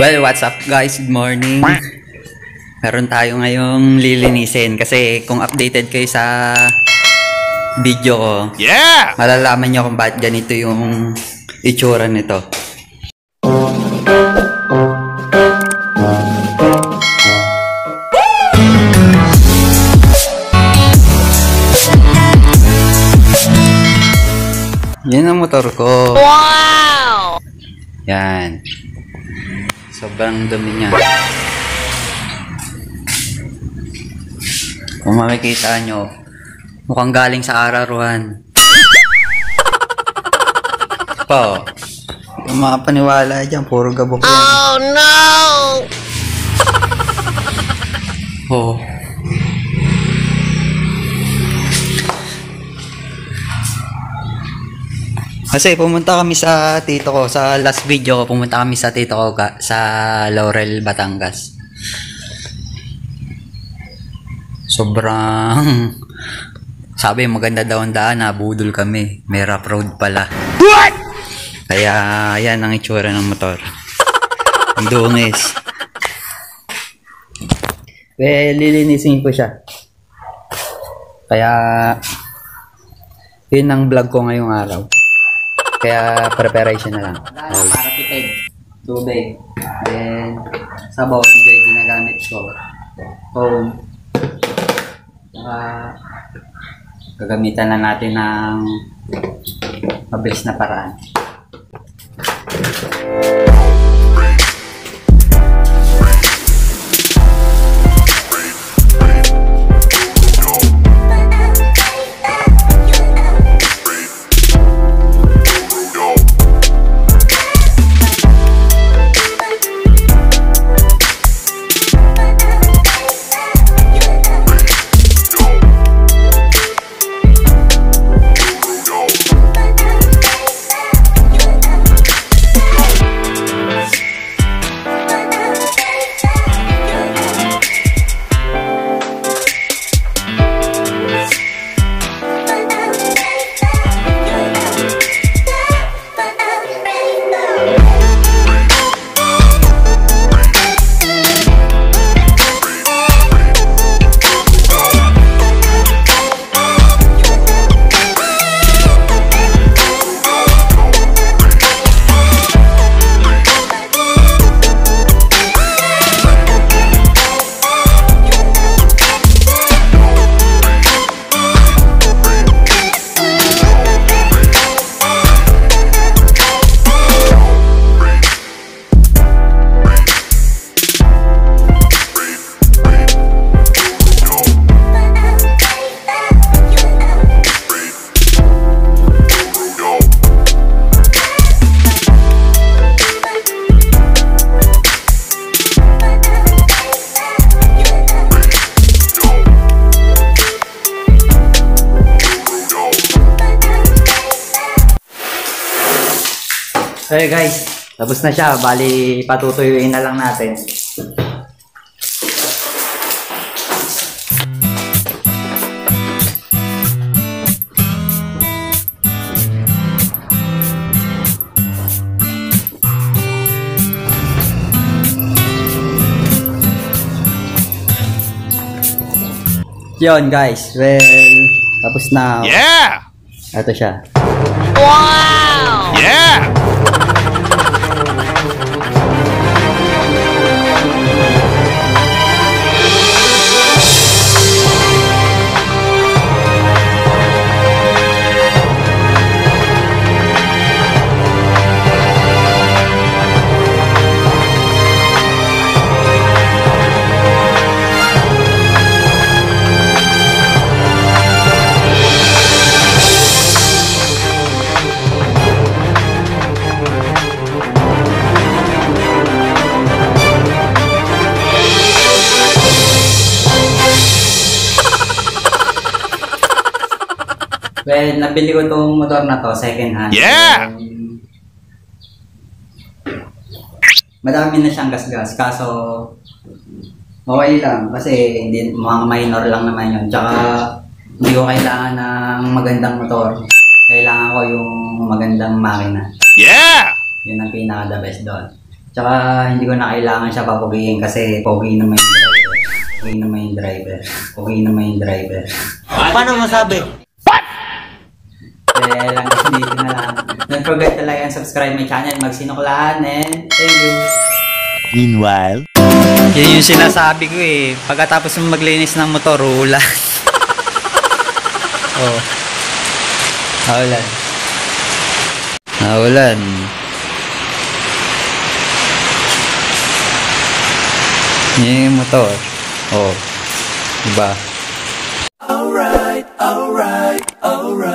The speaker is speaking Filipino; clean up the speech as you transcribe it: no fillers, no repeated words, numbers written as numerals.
Well, what's up guys? Good morning. Meron tayo ngayong lilinisin kasi kung updated kayo sa video ko, malalaman nyo kung bakit ganito yung itsura nito. Yan ang motor ko. Wow! Yan. Sobrang dumi niya. Kung makikita nyo, mukhang galing sa araruhan. Po, yung mga paniwala dyan, puro gabok yan. Oh no! Oh. Kasi pumunta kami sa tito ko, sa last video ko, pumunta kami sa tito ko sa Laurel, Batangas. Sobrang sabi maganda daw ang daan, nabudol kami. May rough road pala. What? Kaya yan ang itsura ng motor. Ang dungis. Well, lilinisin ko siya. Kaya yun ang vlog ko ngayong araw. Kaya preparation na lang. Para tipid. Tubig. Then sabon. Ito yung ginagamit ko. Foam. Gagamitan na natin ng mabilis na paraan. Okay guys, tapos na siya. Bali, patutuyuin na lang natin. Yun guys, well, tapos na. Yeah! Ito siya. Wow! Yeah! Well, nabili ko itong motor na to, second hand. Yeah! Madami na siyang gas-gas, kaso okay lang kasi hindi, mga minor lang naman yun. Tsaka hindi ko kailangan ng magandang motor. Kailangan ko yung magandang makina. Yeah! Yun ang pinaka-the best doon. Tsaka hindi ko na kailangan siya papugihin kasi pogi naman yung driver. Pogi naman yung driver. Pogi naman yung driver. Paano masabi? Kaya lang kasi dito na lang. Don't forget to like and subscribe my channel. Magsinuklaan and thank you. Meanwhile, Yun yung sinasabi ko eh. Pagkatapos mo maglinis ng motor, ulan. Oh. Naulan. Naulan. Yan yung motor. Oh. Diba? Alright, alright, alright.